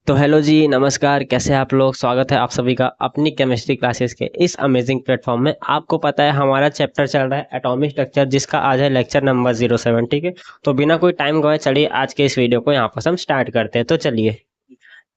तो हेलो जी, नमस्कार। कैसे हैं आप लोग? स्वागत है आप सभी का अपनी केमिस्ट्री क्लासेस के इस अमेजिंग प्लेटफॉर्म में। आपको पता है हमारा चैप्टर चल रहा है एटॉमिक स्ट्रक्चर, जिसका आज है लेक्चर नंबर 07। ठीक है, तो बिना कोई टाइम गवाए चलिए आज के इस वीडियो को यहाँ पर हम स्टार्ट करते हैं। तो चलिए,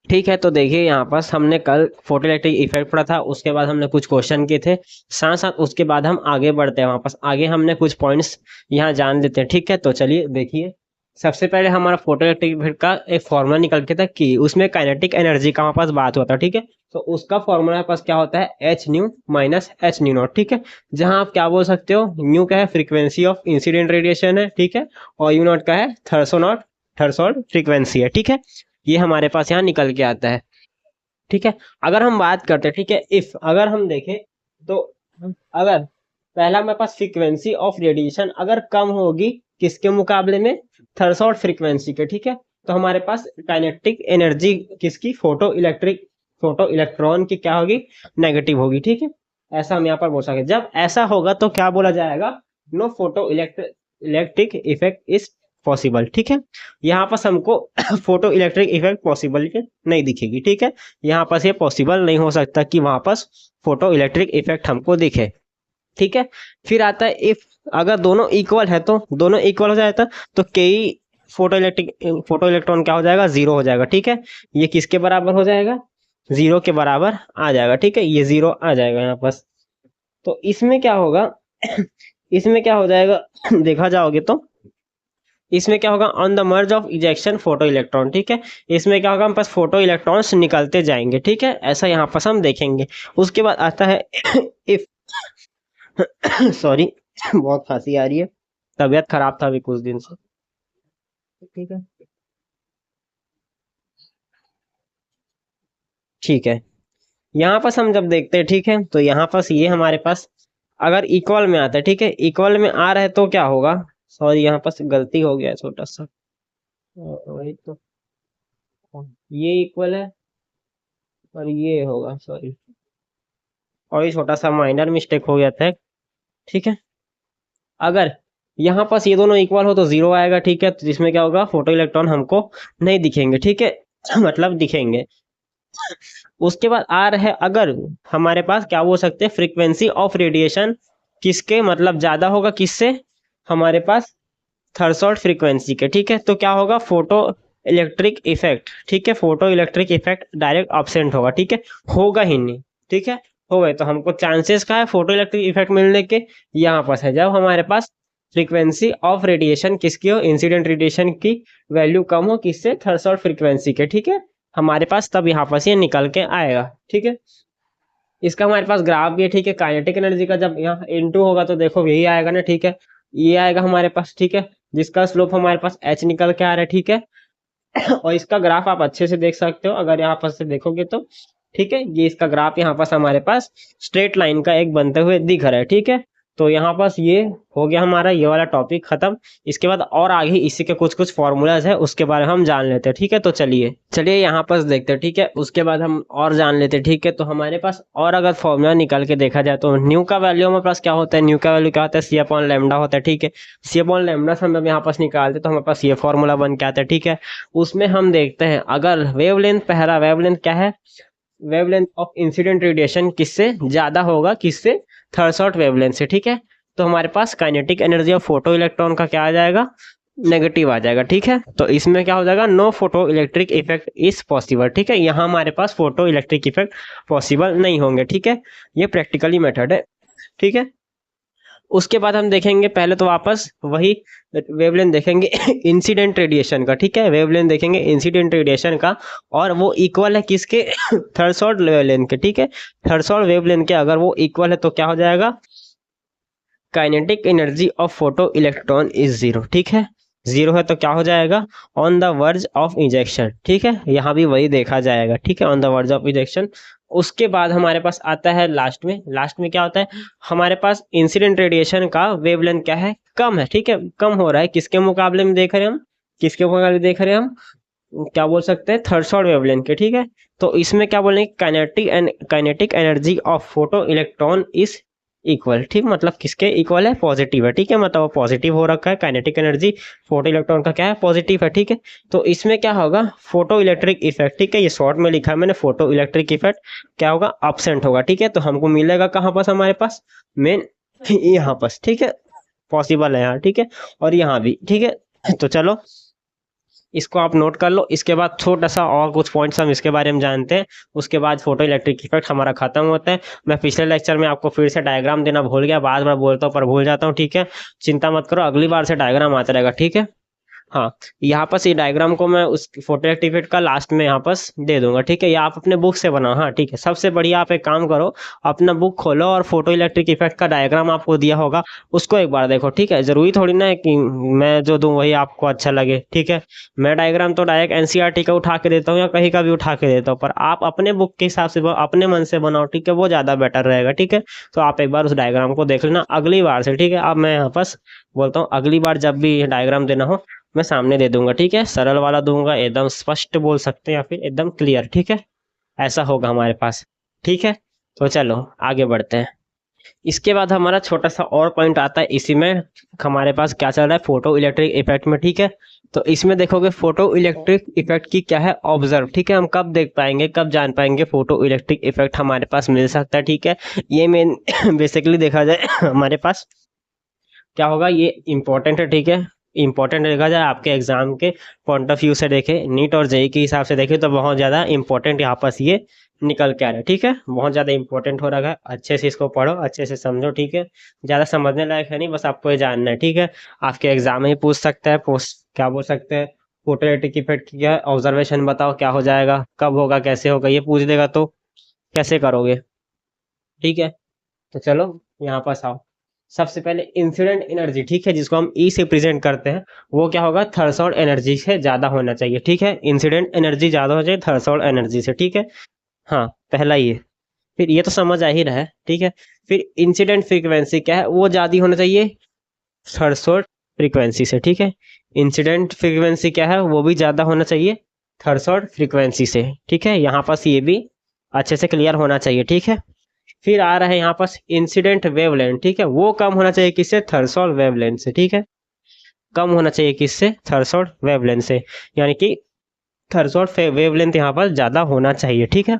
ठीक है। तो देखिए, यहाँ पर हमने कल फोटोइलेक्ट्रिक इफेक्ट पढ़ा था, उसके बाद हमने कुछ क्वेश्चन किए थे। साथ साथ उसके बाद हम आगे बढ़ते हैं, वापस आगे हमने कुछ पॉइंट्स यहाँ जान लेते हैं। ठीक है, तो चलिए देखिए। सबसे पहले हमारा फोटोइलेक्ट्रिक इफेक्ट का एक फॉर्मूला निकल के था कि उसमें काइनेटिक एनर्जी का हमारे पास बात होता है। ठीक है, तो उसका फॉर्मूला हमारे पास क्या होता है, H new minus H new not. ठीक है, जहां आप क्या बोल सकते हो, न्यू का है फ्रीक्वेंसी ऑफ इंसिडेंट रेडिएशन है, ठीक है, और यू नॉट का है थर्सोल्ड फ्रीक्वेंसी है। ठीक है, ये हमारे पास यहाँ निकल के आता है। ठीक है, अगर हम बात करते हैं, ठीक है, इफ अगर हम देखें तो अगर पहला हमारे पास फ्रीक्वेंसी ऑफ रेडिएशन अगर कम होगी किसके मुकाबले में, थर्सोल्ड फ्रीक्वेंसी के, ठीक है, तो हमारे पास काइनेटिक एनर्जी किसकी, फोटो इलेक्ट्रॉन की क्या होगी, नेगेटिव होगी। ठीक है, ऐसा हम यहाँ पर बोल सकते। जब ऐसा होगा तो क्या बोला जाएगा, no photo electric effect is possible. ठीक है, यहाँ पर हमको फोटो इलेक्ट्रिक इफेक्ट पॉसिबल नहीं दिखेगी। ठीक है, यहाँ पर ये पॉसिबल नहीं हो सकता कि वहां पर फोटो इलेक्ट्रिक इफेक्ट हमको दिखे। ठीक है, फिर आता है इफ अगर दोनों इक्वल है, तो दोनों इक्वल हो जाता तो कई फोटो इलेक्ट्रॉन क्या हो जाएगा, जीरो हो जाएगा। ठीक है, ये किसके बराबर हो जाएगा, जीरो के बराबर आ जाएगा। ठीक है, ये जीरो आ जाएगा यहाँ पास। तो इसमें क्या होगा इसमें क्या हो जाएगा देखा जाओगे तो इसमें क्या होगा, on the merge of ejection photo electron. ठीक है, इसमें क्या होगा, हम पास फोटो इलेक्ट्रॉन्स निकलते जाएंगे। ठीक है, ऐसा यहाँ पास हम देखेंगे। उसके बाद आता है इफ सॉरी बहुत खांसी आ रही है, तबीयत खराब था अभी कुछ दिन से। ठीक है, ठीक है, यहाँ पास हम जब देखते हैं, ठीक है, तो यहाँ पास ये हमारे पास अगर इक्वल में आता है, ठीक है, इक्वल में आ रहा है तो क्या होगा, सॉरी यहाँ पास गलती हो गया है छोटा सा। वही तो, ये इक्वल है और ये होगा, सॉरी, और ये छोटा सा माइनर मिस्टेक हो गया था। ठीक है, अगर यहाँ पास ये दोनों इक्वल हो तो जीरो आएगा। ठीक है, तो जिसमें क्या होगा, फोटो इलेक्ट्रॉन हमको नहीं दिखेंगे। ठीक है मतलब दिखेंगे। उसके बाद आ रहा है अगर हमारे पास क्या बोल सकते हैं, फ्रीक्वेंसी ऑफ रेडिएशन किसके मतलब ज्यादा होगा, किससे, हमारे पास थर्सोल्ड फ्रीक्वेंसी के। ठीक है, तो क्या होगा, फोटो इलेक्ट्रिक इफेक्ट, ठीक है, photo electric effect direct absent होगा। ठीक है, होगा ही नहीं। ठीक है, हो गए तो हमको चांसेस का है फोटो इलेक्ट्रिक इफेक्ट मिलने के, यहाँ पास है जब हमारे पास फ्रीक्वेंसी ऑफ रेडिएशन किसकी हो, इंसिडेंट रेडिएशन की वैल्यू कम हो, किससे, थर्सोल्ड फ्रीक्वेंसी के। ठीक है, हमारे पास तब यहाँ पास ये निकल के आएगा। ठीक है, इसका हमारे पास ग्राफ भी है। ठीक है, काइनेटिक एनर्जी का जब यहाँ इनटू होगा तो देखो यही आएगा ना। ठीक है, ये आएगा हमारे पास। ठीक है, जिसका स्लोप हमारे पास एच निकल के आ रहा है। ठीक है, और इसका ग्राफ आप अच्छे से देख सकते हो अगर यहाँ पास से देखोगे तो। ठीक है, ये इसका ग्राफ यहाँ पास हमारे पास स्ट्रेट लाइन का एक बनते हुए दिख रहा है। ठीक है, तो यहाँ पास ये हो गया हमारा ये वाला टॉपिक खत्म। इसके बाद और आगे इसी के कुछ कुछ फॉर्मूलाज है, उसके बारे में हम जान लेते हैं। ठीक है, तो चलिए चलिए यहाँ पास देखते हैं। ठीक है, उसके बाद हम और जान लेते हैं। ठीक है, तो हमारे पास और अगर फॉर्मूला निकाल के देखा जाए तो न्यू का वैल्यू हमारे पास क्या होता है, न्यू का वैल्यू क्या होता है, सी अपॉन लेमडा होता है। ठीक है, सी अपॉन लेमडा से हम यहाँ पास निकालते तो हमारे पास ये फॉर्मूला बन के आता है। ठीक है, उसमें हम देखते हैं अगर वेवलेंथ, पहला वेवलेंथ क्या है, वेवलेंथ ऑफ इंसिडेंट रेडिएशन किससे ज्यादा होगा, किससे, थर्सोल्ड वेवलेंथ से। ठीक है, तो हमारे पास kinetic energy of photoelectron का क्या आ जाएगा, नेगेटिव आ जाएगा। ठीक है, तो इसमें क्या हो जाएगा, no photo electric effect is possible. ठीक है, यहाँ हमारे पास फोटो इलेक्ट्रिक इफेक्ट पॉसिबल नहीं होंगे। ठीक है, ये प्रैक्टिकली मेथड है। ठीक है, उसके बाद हम देखेंगे पहले तो वापस वही वेवलेंथ देखेंगे इंसिडेंट रेडिएशन का। ठीक है, वेवलेंथ देखेंगे इंसिडेंट रेडिएशन का, और वो इक्वल है किसके थर्सोल्ड वेवलेंथ के। ठीक है, थर्सोल्ड वेवलेंथ के अगर वो इक्वल है तो क्या हो जाएगा, kinetic energy of photo electron is zero. ठीक है, जीरो है तो क्या हो जाएगा, on the verge of injection. ठीक है, यहाँ भी वही देखा जाएगा। ठीक है, on the verge of injection. उसके बाद हमारे पास आता है लास्ट में क्या होता है, हमारे पास इंसिडेंट रेडिएशन का वेवलेंथ क्या है, कम है। ठीक है, कम हो रहा है किसके मुकाबले में देख रहे हैं हम, किसके मुकाबले देख रहे हैं हम, क्या बोल सकते हैं, थर्सोल्ड वेवलेंथ के। ठीक है, तो इसमें क्या बोलेंगे, kinetic energy of photo electron is equal, ठीक, मतलब किसके इक्वल है, पॉजिटिव है, ठीक है, मतलब पॉजिटिव हो रखा है, काइनेटिक एनर्जी फोटो इलेक्ट्रॉन का क्या है, पॉजिटिव है, ठीक है। तो इसमें क्या होगा, फोटो इलेक्ट्रिक इफेक्ट, ठीक है, ये शॉर्ट में लिखा है मैंने, फोटो इलेक्ट्रिक इफेक्ट क्या होगा, absent होगा, ठीक है। तो हमको मिलेगा कहाँ पास, हमारे पास मेन यहाँ पास, ठीक है, पॉसिबल है यहाँ, ठीक है, और यहाँ भी, ठीक है। तो चलो इसको आप नोट कर लो। इसके बाद छोटा सा और कुछ पॉइंट्स हम इसके बारे में जानते हैं, उसके बाद फोटो इलेक्ट्रिक इफेक्ट हमारा खत्म होता है। मैं पिछले लेक्चर में आपको फिर से डायग्राम देना भूल गया, बार बार बोलता हूँ पर भूल जाता हूँ, ठीक है, चिंता मत करो, अगली बार से डायग्राम आता रहेगा, ठीक है। हाँ, यहाँ पर ये डायग्राम को मैं उस फोटो एक्टिवेट का लास्ट में यहाँ पर दे दूंगा, ठीक है, या आप अपने बुक से बनाओ, हाँ ठीक है, सबसे बढ़िया आप एक काम करो, अपना बुक खोलो और फोटो इलेक्ट्रिक इफेक्ट का डायग्राम आपको दिया होगा उसको एक बार देखो, ठीक है। जरूरी थोड़ी ना है कि मैं जो दूं वही आपको अच्छा लगे, ठीक है। मैं डायग्राम तो डायरेक्ट एनसीईआरटी का उठा के देता हूँ या कहीं का भी उठा के देता हूँ, पर आप अपने बुक के हिसाब से अपने मन से बनाओ, ठीक है, वो ज्यादा बेटर रहेगा, ठीक है। तो आप एक बार उस डायग्राम को देख लेना अगली बार से, ठीक है। अब मैं यहाँ पास बोलता हूँ, अगली बार जब भी डायग्राम देना हो मैं सामने दे दूंगा, ठीक है, सरल वाला दूंगा, एकदम स्पष्ट बोल सकते हैं या फिर एकदम क्लियर, ठीक है, ऐसा होगा हमारे पास, ठीक है। तो चलो आगे बढ़ते हैं। इसके बाद हमारा छोटा सा और पॉइंट आता है इसी में, हमारे पास क्या चल रहा है, फोटो इलेक्ट्रिक इफेक्ट में, ठीक है। तो इसमें देखोगे फोटो इलेक्ट्रिक इफेक्ट की क्या है, ऑब्जर्व, ठीक है, हम कब देख पाएंगे, कब जान पाएंगे फोटो इलेक्ट्रिक इफेक्ट हमारे पास मिल सकता है, ठीक है। ये मेन बेसिकली देखा जाए हमारे पास क्या होगा, ये इंपॉर्टेंट है, ठीक है, इंपॉर्टेंट देखा जाए आपके एग्जाम के पॉइंट ऑफ व्यू से देखे, नीट और जेई के हिसाब से देखे तो बहुत ज़्यादा इंपॉर्टेंट यहाँ पास ये निकल के आ रहा है, ठीक है, बहुत ज़्यादा इंपॉर्टेंट हो रहा है, अच्छे से इसको पढ़ो, अच्छे से समझो, ठीक है, ज़्यादा समझने लायक है नहीं, बस आपको ये जानना है, ठीक है। आपके एग्जाम में ही पूछ सकता है, पोस्ट क्या बोल सकते हैं, फोटोएटिक इफेक्ट की क्या ऑब्जर्वेशन बताओ, क्या हो जाएगा, कब होगा, कैसे होगा, ये पूछ देगा तो कैसे करोगे, ठीक है। तो चलो यहाँ पास आओ, सबसे पहले इंसिडेंट एनर्जी, ठीक है, जिसको हम ई से प्रेजेंट करते हैं, वो क्या होगा, थर्सोल्ड एनर्जी से ज्यादा होना चाहिए, ठीक है, इंसिडेंट एनर्जी ज्यादा होना चाहिए थर्सोल्ड एनर्जी से, ठीक है। हाँ, पहला ये, फिर ये तो समझ आ ही रहा है, ठीक है। फिर इंसिडेंट फ्रीक्वेंसी क्या है, वो ज्यादा होना चाहिए थर्सोल्ड फ्रीक्वेंसी से, ठीक है। इंसिडेंट फ्रीक्वेंसी क्या है, वो भी ज्यादा होना चाहिए थर्सोल्ड फ्रीक्वेंसी से, ठीक है, यहाँ पास ये भी अच्छे से क्लियर होना चाहिए, ठीक है। फिर आ रहा है यहाँ पास इंसिडेंट वेवलेंथ, ठीक है, वो कम होना चाहिए किससे, थर्सोल्ड वेवलेंथ से, ठीक है, कम होना चाहिए किससे, थर्सोल्ड वेवलेंथ से, यानी कि थर्सोल्ड वेवलेंथ यहाँ पर ज्यादा होना चाहिए, ठीक है।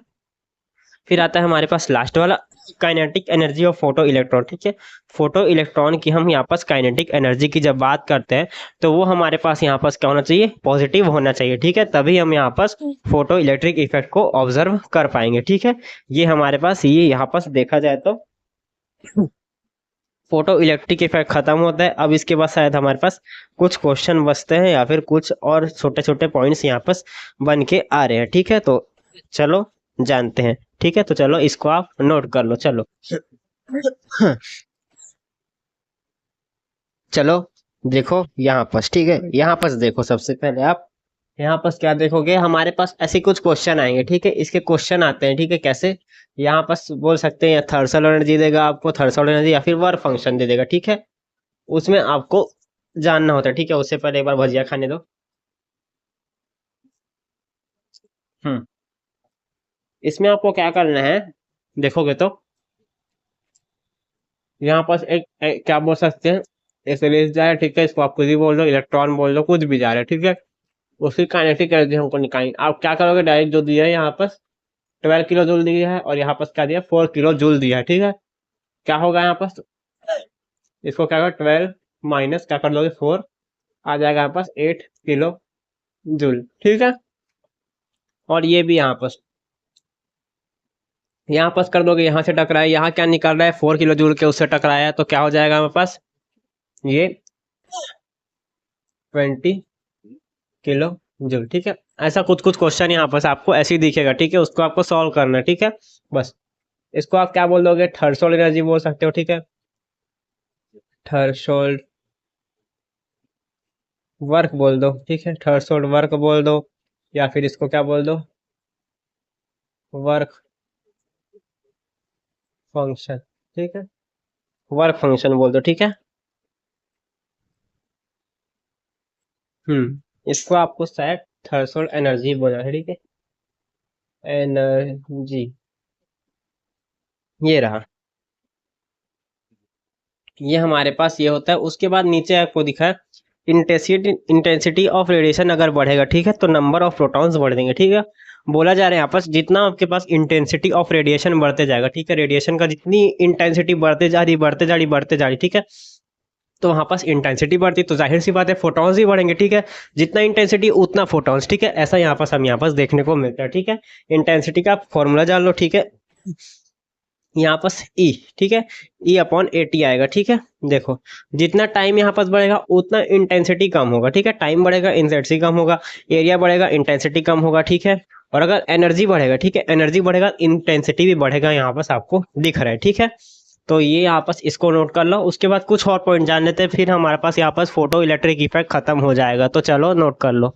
फिर आता है हमारे पास लास्ट वाला, kinetic energy of photo electron, ठीक है। फोटो इलेक्ट्रॉन की हम यहाँ पास काइनेटिक एनर्जी की जब बात करते हैं तो वो हमारे पास यहाँ पास क्या होना चाहिए, पॉजिटिव होना चाहिए, ठीक है, तभी हम यहाँ पास फोटो इलेक्ट्रिक इफेक्ट को ऑब्जर्व कर पाएंगे, ठीक है। ये हमारे पास ये यहाँ पास देखा जाए तो फोटो इलेक्ट्रिक इफेक्ट खत्म होता है। अब इसके बाद शायद हमारे पास कुछ क्वेश्चन बचते हैं या फिर कुछ और छोटे छोटे पॉइंट्स यहाँ पास बन के आ रहे हैं, ठीक है। तो चलो जानते हैं, ठीक है, तो चलो इसको आप नोट कर लो, चलो चलो देखो यहाँ पास, ठीक है, यहाँ पास देखो, सबसे पहले आप यहाँ पास क्या देखोगे, हमारे पास ऐसे कुछ क्वेश्चन आएंगे, ठीक है, इसके क्वेश्चन आते हैं, ठीक है, कैसे, यहाँ पास बोल सकते हैं थर्सल एनर्जी देगा आपको, थर्सल एनर्जी या फिर वर्क फंक्शन दे देगा, ठीक है, उसमें आपको जानना होता है, ठीक है। उससे पहले एक बार भजिया खाने दो। हम्म, इसमें आपको क्या करना है, देखोगे तो यहाँ पास क्या बोल सकते हैं, एक रेस जा रहा है, ठीक है, इसको आप कुछ भी बोल दो, इलेक्ट्रॉन बोल दो, कुछ भी जा रहा है, ठीक है, उसकी काइनेटिक एनर्जी हमको निकालनी। आप क्या करोगे, डायरेक्ट जो दिया है यहाँ पास 12 किलो जूल दिया है और यहाँ पास क्या दिया, 4 किलो जूल दिया है, ठीक है। क्या होगा यहाँ पास, इसको क्या करो, 12 माइनस क्या कर लोगे, 4, आ जाएगा यहाँ पास 8 किलो जूल, ठीक है। और ये भी यहाँ पास कर दोगे, यहाँ से टकराया, यहाँ क्या निकल रहा है, 4 किलो जूल के उससे टकराया, तो क्या हो जाएगा हमारे पास, ये 20 किलो जूल, ठीक है। ऐसा कुछ कुछ क्वेश्चन यहाँ पास आपको ऐसे ही दिखेगा, ठीक है, उसको आपको सॉल्व करना है, ठीक है, बस। इसको आप क्या बोल दोगे, थर्सोल्ड एनर्जी बोल सकते हो, ठीक है, थर्सोल्ड वर्क बोल दो, ठीक है, थर्सोल्ड वर्क बोल दो, या फिर इसको क्या बोल दो, वर्क फंक्शन, ठीक है, वर्क फंक्शन बोल दो, ठीक है। इसको आपको शायद थर्सोल्ड एनर्जी बोलना है, ठीक है, एनर्जी, ये रहा, ये हमारे पास ये होता है। उसके बाद नीचे आपको दिखा है इंटेंसिटी ऑफ रेडिएशन अगर बढ़ेगा, ठीक है, तो नंबर ऑफ प्रोटॉन्स बढ़ देंगे, ठीक है। बोला जा रहा है यहाँ पर जितना आपके पास इंटेंसिटी ऑफ रेडिएशन बढ़ते जाएगा, ठीक है, रेडिएशन का जितनी इंटेंसिटी बढ़ते जा रही बढ़ते जा रही बढ़ते जा रही, ठीक है, तो वहां पास इंटेंसिटी बढ़ती, तो जाहिर सी बात है फोटॉन्स ही बढ़ेंगे, ठीक है। जितना इंटेंसिटी उतना फोटॉन्स, ठीक है, ऐसा यहाँ पास हम यहाँ पास देखने को मिलता है, ठीक है। इंटेंसिटी का फॉर्मूला जान लो, ठीक है, यहाँ पास ई, ठीक है, ई अपॉन ए टी आएगा, ठीक है। देखो जितना टाइम यहाँ पास बढ़ेगा उतना इंटेंसिटी कम होगा, ठीक है, टाइम बढ़ेगा इंटेंसिटी कम होगा, एरिया बढ़ेगा इंटेंसिटी कम होगा, ठीक है। और अगर एनर्जी बढ़ेगा, ठीक है, एनर्जी बढ़ेगा इंटेंसिटी भी बढ़ेगा, यहाँ पास आपको दिख रहा है, ठीक है। तो ये यहाँ पास इसको नोट कर लो। उसके बाद कुछ और पॉइंट जान लेते हैं, फिर हमारे पास यहाँ पास फोटो इलेक्ट्रिक इफेक्ट खत्म हो जाएगा। तो चलो नोट कर लो।